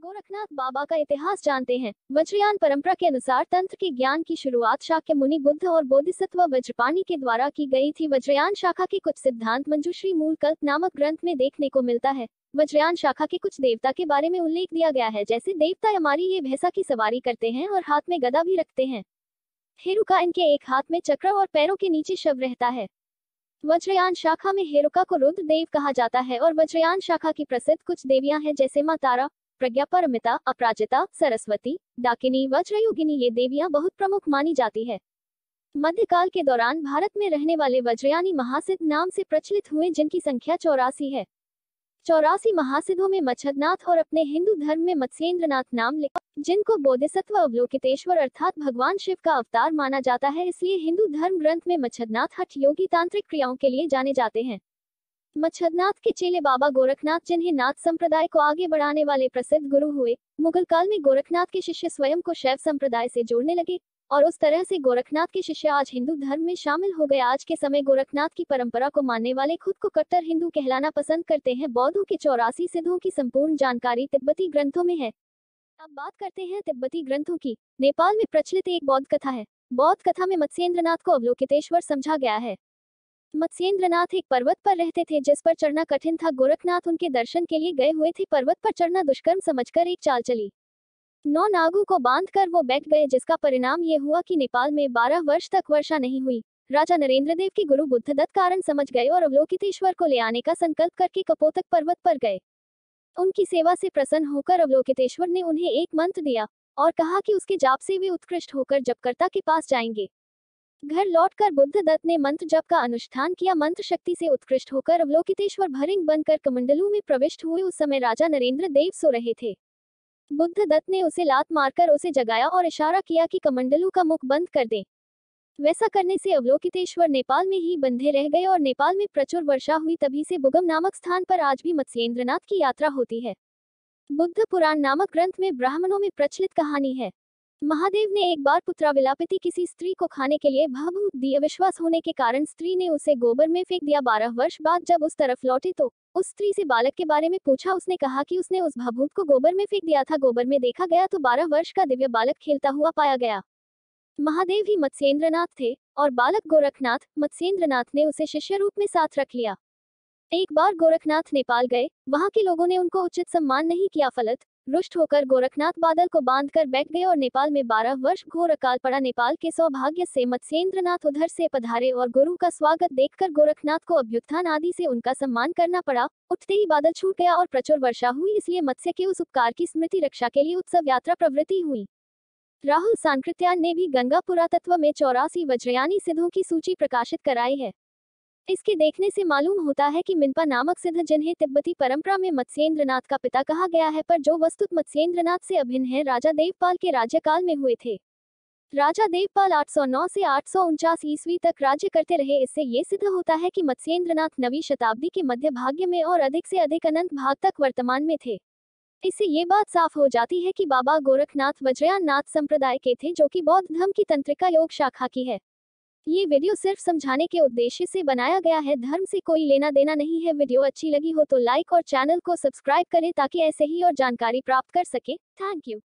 गोरखनाथ बाबा का इतिहास जानते हैं। वज्रयान परंपरा के अनुसार तंत्र के ज्ञान की शुरुआत शाक्य मुनि बुद्ध और बोधिसत्व वज्रपाणि के द्वारा की गई थी। वज्रयान शाखा के कुछ सिद्धांत मंजूश्री मूलकल्प नामक ग्रंथ में देखने को मिलता है। वज्रयान शाखा के कुछ देवता के बारे में उल्लेख दिया गया है, जैसे देवता यमारी ये भैंसा की सवारी करते हैं और हाथ में गदा भी रखते हैं। हेरुका, इनके एक हाथ में चक्र और पैरों के नीचे शव रहता है। वज्रयान शाखा में हेरुका को रुद्र देव कहा जाता है और वज्रयान शाखा की प्रसिद्ध कुछ देवियां हैं, जैसे मां तारा, प्रज्ञा परमिता, अपराजिता, सरस्वती, डाकिनी, वज्रयोगिनी। ये देवियां बहुत प्रमुख मानी जाती है। मध्यकाल के दौरान भारत में रहने वाले वज्रयानी महासिद्ध नाम से प्रचलित हुए, जिनकी संख्या 84 है। 84 महासिद्धों में मच्छदनाथ और अपने हिंदू धर्म में मत्स्येंद्रनाथ नाम ले, जिनको बोधिसत्व अवलोकितेश्वर अर्थात भगवान शिव का अवतार माना जाता है, इसलिए हिंदू धर्म ग्रंथ में मच्छदनाथ हठ योगी तांत्रिक क्रियाओं के लिए जाने जाते हैं। मच्छदनाथ के चेले बाबा गोरखनाथ, जिन्हें नाथ संप्रदाय को आगे बढ़ाने वाले प्रसिद्ध गुरु हुए। मुगल काल में गोरखनाथ के शिष्य स्वयं को शैव संप्रदाय से जोड़ने लगे और उस तरह से गोरखनाथ के शिष्य आज हिंदू धर्म में शामिल हो गए। आज के समय गोरखनाथ की परंपरा को मानने वाले खुद को कट्टर हिंदू कहलाना पसंद करते हैं। बौद्धों के 84 सिद्धों की संपूर्ण जानकारी तिब्बती ग्रंथों में है। अब बात करते हैं तिब्बती ग्रंथों की। नेपाल में प्रचलित एक बौद्ध कथा है। बौद्ध कथा में मत्स्येंद्रनाथ को अवलोकितेश्वर समझा गया है। मत्स्येंद्रनाथ एक पर्वत पर रहते थे, जिस पर चढ़ना कठिन था। गोरखनाथ उनके दर्शन के लिए गए हुए थे। पर्वत पर चढ़ना दुष्कर्म समझकर एक चाल चली। 9 नागों को बांधकर वो बैठ गए, जिसका परिणाम ये हुआ कि नेपाल में 12 वर्ष तक वर्षा नहीं हुई। राजा नरेंद्र देव के गुरु बुद्धदत्त कारण समझ गए और अवलोकितेश्वर को ले आने का संकल्प करके कपोतक पर्वत पर गए। उनकी सेवा से प्रसन्न होकर अवलोकितेश्वर ने उन्हें एक मंत्र दिया और कहा कि उसके जाप से वे उत्कृष्ट होकर जपकर्ता के पास जाएंगे। घर लौटकर बुद्धदत्त ने मंत्र जप का अनुष्ठान किया। मंत्र शक्ति से उत्कृष्ट होकर अवलोकितेश्वर भरिंग बनकर कमंडलू में प्रविष्ट हुए। उस समय राजा नरेंद्र देव सो रहे थे। बुद्धदत्त ने उसे लात मारकर उसे जगाया और इशारा किया कि कमंडलू का मुख बंद कर दे। वैसा करने से अवलोकितेश्वर नेपाल में ही बंधे रह गए और नेपाल में प्रचुर वर्षा हुई। तभी से बुगम नामक स्थान पर आज भी मत्स्येंद्रनाथ की यात्रा होती है। बुद्ध पुराण नामक ग्रंथ में ब्राह्मणों में प्रचलित कहानी है। महादेव ने एक बार पुत्राविलापिती किसी स्त्री को खाने के लिए भभूत दी। अविश्वास होने के कारण स्त्री ने उसे गोबर में फेंक दिया। 12 वर्ष बाद जब उस तरफ लौटे तो उस स्त्री से बालक के बारे में पूछा। उसने कहा कि उसने उस भभूत को गोबर में फेंक दिया था। गोबर में देखा गया तो 12 वर्ष का दिव्य बालक खेलता हुआ पाया गया। महादेव ही मत्स्येंद्रनाथ थे और बालक गोरखनाथ। मत्स्येंद्रनाथ ने उसे शिष्य रूप में साथ रख लिया। एक बार गोरखनाथ नेपाल गए, वहां के लोगों ने उनको उचित सम्मान नहीं किया। फलत रुष्ट होकर गोरखनाथ बादल को बांधकर बैठ गए और नेपाल में 12 वर्ष घोर अकाल पड़ा। नेपाल के सौभाग्य से मत्स्येंद्रनाथ उधर से पधारे और गुरु का स्वागत देखकर गोरखनाथ को अभ्युत्थान आदि से उनका सम्मान करना पड़ा। उठते ही बादल छूट गया और प्रचुर वर्षा हुई, इसलिए मत्स्य के उस उपकार की स्मृति रक्षा के लिए उत्सव यात्रा प्रवृत्ति हुई। राहुल सांकृत्यायन ने भी गंगा पुरातत्व में 84 वज्रयानी सिद्धों की सूची प्रकाशित कराई है। इसके देखने से मालूम होता है कि मिन्पा नामक सिद्ध, जिन्हें तिब्बती परंपरा में मत्स्येंद्रनाथ का पिता कहा गया है, पर जो वस्तुत मत्स्येंद्रनाथ से अभिन्न है, राजा देवपाल के राज्यकाल में हुए थे। राजा देवपाल 809 से 849 ईस्वी तक राज्य करते रहे। इससे ये सिद्ध होता है कि मत्स्येंद्रनाथ 9वीं शताब्दी के मध्य भाग में और अधिक से अधिक अनंत भाग तक वर्तमान में थे। इससे ये बात साफ हो जाती है कि बाबा गोरखनाथ वज्रयान नाथ संप्रदाय के थे, जो कि बौद्ध धर्म की तंत्रिका योग शाखा की है। ये वीडियो सिर्फ समझाने के उद्देश्य से बनाया गया है, धर्म से कोई लेना देना नहीं है। वीडियो अच्छी लगी हो तो लाइक और चैनल को सब्सक्राइब करें ताकि ऐसे ही और जानकारी प्राप्त कर सके। Thank you.